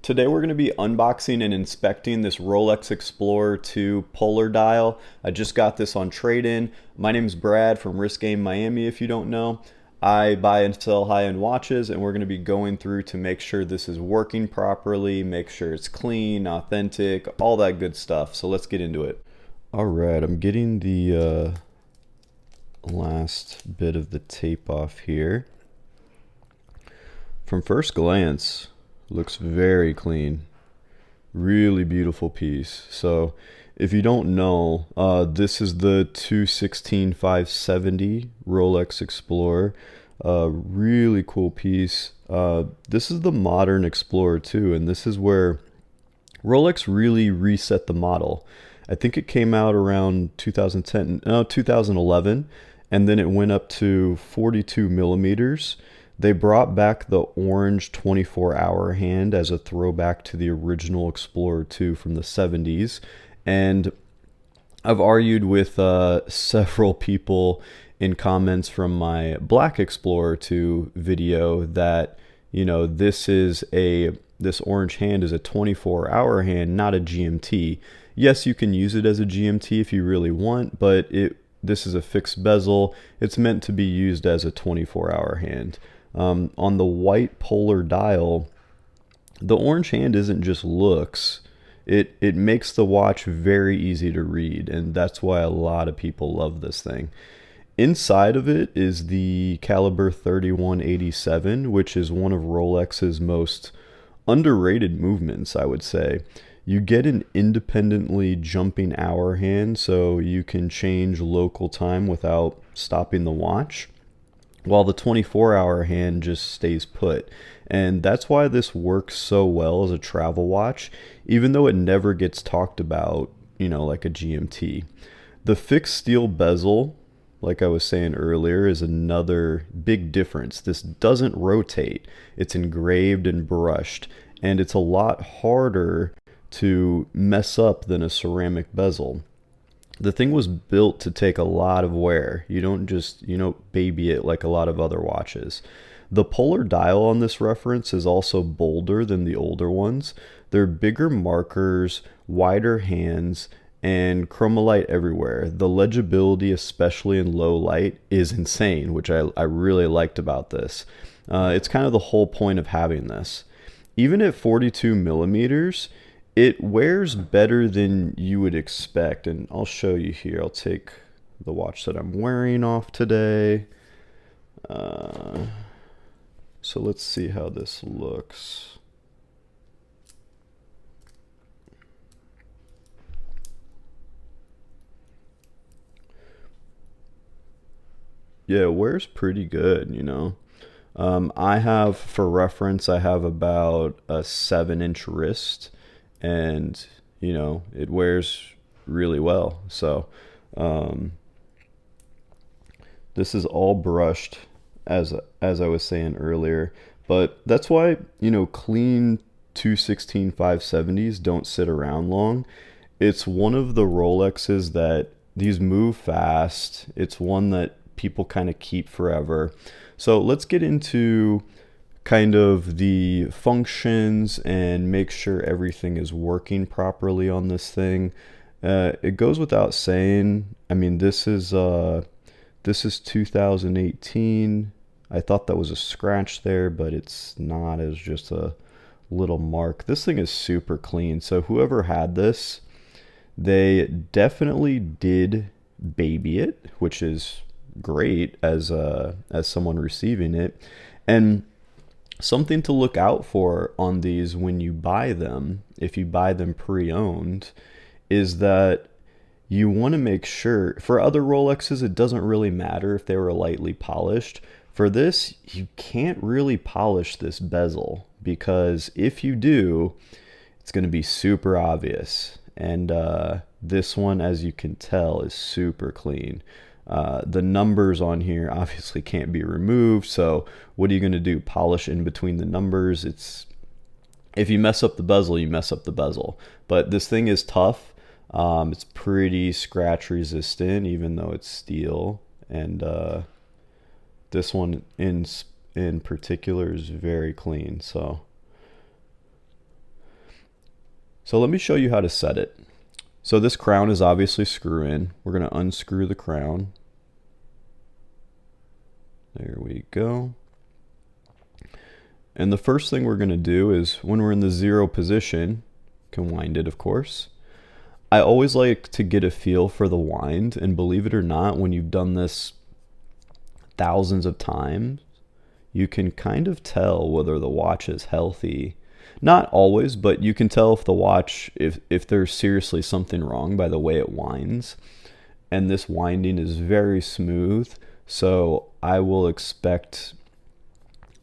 Today we're going to be unboxing and inspecting this Rolex Explorer 2 Polar Dial. I just got this on trade-in. My name is Brad from Risk Game Miami if you don't know. I buy and sell high-end watches, and we're going to be going through to make sure this is working properly, make sure it's clean, authentic, all that good stuff. So let's get into it. All right, I'm getting the last bit of the tape off here. From first glance, looks very clean. Really beautiful piece. So if you don't know, this is the 216-570 Rolex Explorer. Really cool piece. This is the modern Explorer too, and this is where Rolex really reset the model. I think it came out around 2011, and then it went up to 42 millimeters. They brought back the orange 24-hour hand as a throwback to the original Explorer 2 from the 70s. And I've argued with several people in comments from my Black Explorer 2 video that, you know, this orange hand is a 24-hour hand, not a GMT. Yes, you can use it as a GMT if you really want, but this is a fixed bezel. It's meant to be used as a 24-hour hand. On the white Polar Dial, the orange hand isn't just looks. It makes the watch very easy to read, and that's why a lot of people love this thing. Inside of it is the caliber 3187, which is one of Rolex's most underrated movements, I would say. You get an independently jumping hour hand, so you can change local time without stopping the watch, while the 24-hour hand just stays put. And that's why this works so well as a travel watch, even though it never gets talked about, you know, like a GMT. The fixed steel bezel, like I was saying earlier, is another big difference. This doesn't rotate. It's engraved and brushed, and it's a lot harder to mess up than a ceramic bezel. The thing was built to take a lot of wear. You don't just, baby it like a lot of other watches. The Polar Dial on this reference is also bolder than the older ones. They're bigger markers, wider hands, and chromolite everywhere. The legibility, especially in low light, is insane, which I really liked about this. It's kind of the whole point of having this. Even at 42 millimeters, it wears better than you would expect, and I'll show you here. I'll take the watch that I'm wearing off today. So let's see how this looks. Yeah, it wears pretty good, I have, for reference, I have about a 7-inch wrist, and it wears really well. So this is all brushed, as I was saying earlier, but that's why clean 216-570s don't sit around long. It's one of the Rolexes that these move fast. It's one that people kind of keep forever. So let's get into kind of the functions and make sure everything is working properly on this thing. It goes without saying, I mean, this is 2018. I thought that was a scratch there, but it's not. It's just a little mark. This thing is super clean. So whoever had this, they definitely did baby it, which is great as someone receiving it. And something to look out for on these when you buy them, if you buy them pre-owned, is that you want to make sure, for other Rolexes, it doesn't really matter if they were lightly polished. For this, you can't really polish this bezel, because if you do, it's going to be super obvious. And this one, as you can tell, is super clean. The numbers on here obviously can't be removed, so what are you going to do? Polish in between the numbers? If you mess up the bezel, you mess up the bezel. But this thing is tough. It's pretty scratch resistant, even though it's steel. And this one in particular is very clean. So So let me show you how to set it. So this crown is obviously screw in. We're going to unscrew the crown. There we go. And the first thing we're going to do is when we're in the 0 position, can wind it of course. I always like to get a feel for the wind, and believe it or not, when you've done this thousands of times, you can kind of tell whether the watch is healthy. Not always, but you can tell if the watch, if there's seriously something wrong by the way it winds. And this winding is very smooth, so I will expect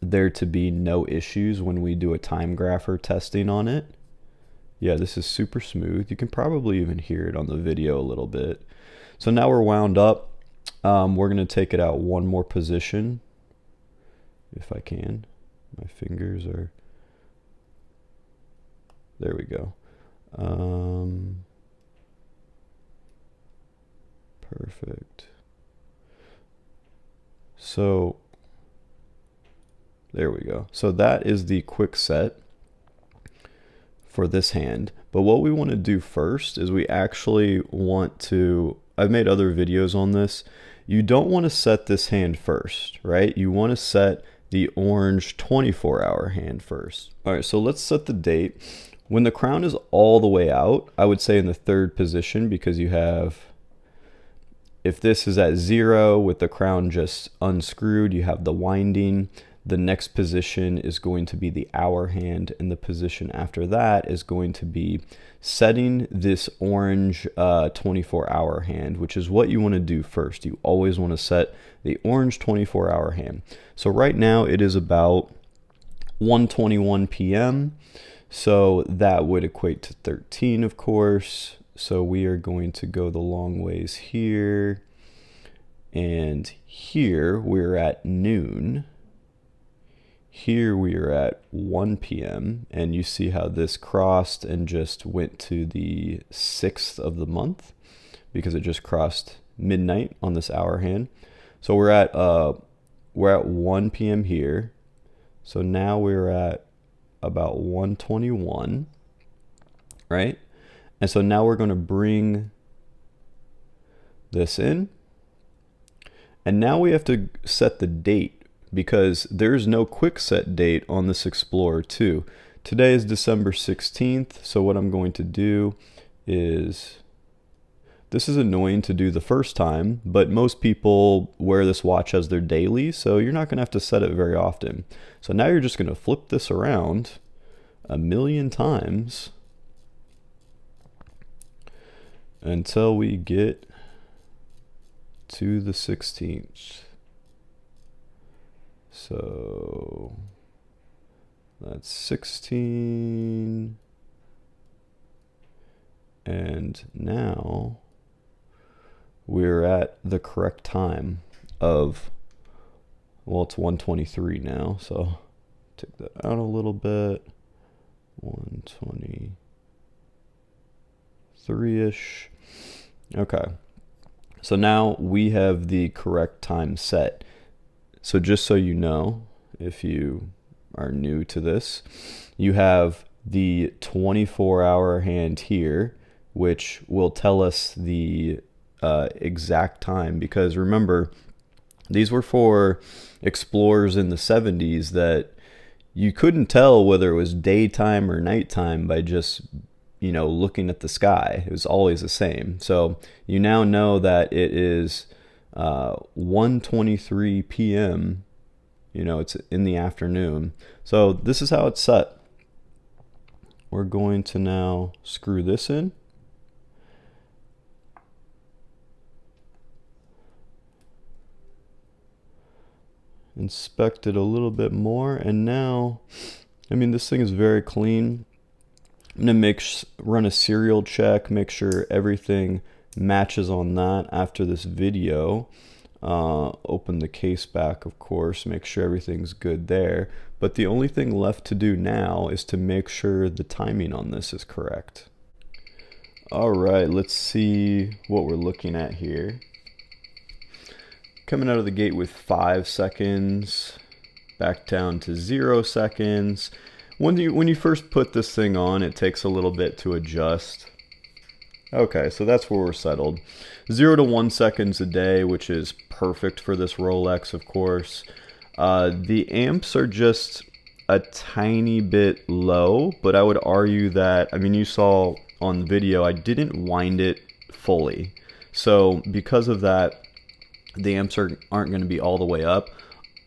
there to be no issues when we do a time grapher testing on it. Yeah, this is super smooth. You can probably even hear it on the video a little bit. So now we're wound up. We're going to take it out one more position, if I can. My fingers are... There we go. Perfect. So there we go. So that is the quick set for this hand. But what we want to do first is we actually want to, I've made other videos on this. You don't want to set this hand first, right? You want to set the orange 24-hour hand first. All right, so let's set the date. When the crown is all the way out, I would say in the 3rd position, because you have, if this is at 0 with the crown just unscrewed, you have the winding. The next position is going to be the hour hand, and the position after that is going to be setting this orange 24-hour hand, which is what you want to do first. You always want to set the orange 24-hour hand. So right now it is about 1:21 p.m. So that would equate to 13, of course. So we are going to go the long ways here, and here we're at noon. Here we are at 1 p.m. and you see how this crossed and just went to the 6th of the month because it just crossed midnight on this hour hand. So we're at 1 p.m. here. So now we're at about 1:21, right? And so now we're going to bring this in. And now we have to set the date, because there's no quick set date on this Explorer 2. Today is December 16th, so what I'm going to do is, this is annoying to do the first time, but most people wear this watch as their daily, so you're not going to have to set it very often. So now you're just going to flip this around 1,000,000 times until we get to the 16th. So that's 16. And now we're at the correct time of, well, it's 1:23 now. So take that out a little bit. 1:23-ish. Okay. So now we have the correct time set. So just so you know, if you are new to this, you have the 24-hour hand here, which will tell us the exact time. Because remember, these were for explorers in the 70s that you couldn't tell whether it was daytime or nighttime by just, you know, looking at the sky. It was always the same. So you now know that it is 1:23 p.m. You know, it's in the afternoon. So this is how it's set. We're going to now screw this in. Inspect it a little bit more, and now, I mean, this thing is very clean. I'm gonna run a serial check, make sure everything matches on that after this video. Open the case back, of course, make sure everything's good there. But the only thing left to do now is to make sure the timing on this is correct. All right, let's see what we're looking at here. Coming out of the gate with 5 seconds, back down to 0 seconds. When you first put this thing on, it takes a little bit to adjust. Okay, so that's where we're settled. 0 to 1 seconds a day, which is perfect for this Rolex, of course. The amps are just a tiny bit low, but I would argue that, I mean, you saw on the video, I didn't wind it fully. So because of that, the amps aren't going to be all the way up.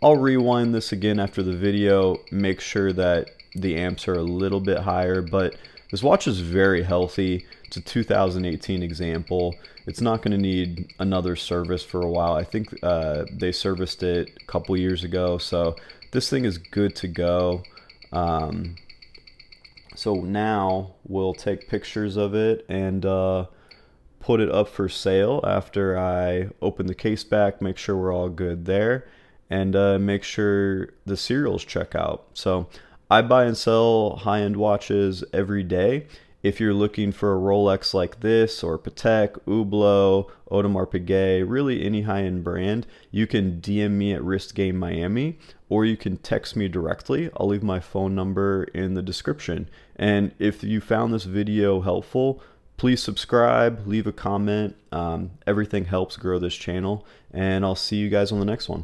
I'll rewind this again after the video, make sure that the amps are a little bit higher, but this watch is very healthy. It's a 2018 example. It's not going to need another service for a while. I think they serviced it a couple years ago, so this thing is good to go. So now we'll take pictures of it and put it up for sale after I open the case back, make sure we're all good there, and make sure the serials check out. So I buy and sell high-end watches every day. If you're looking for a Rolex like this, or Patek, Hublot, Audemars Piguet, really any high-end brand, you can DM me at Wrist Game Miami, or you can text me directly. I'll leave my phone number in the description. And if you found this video helpful, please subscribe, leave a comment. Everything helps grow this channel, and I'll see you guys on the next one.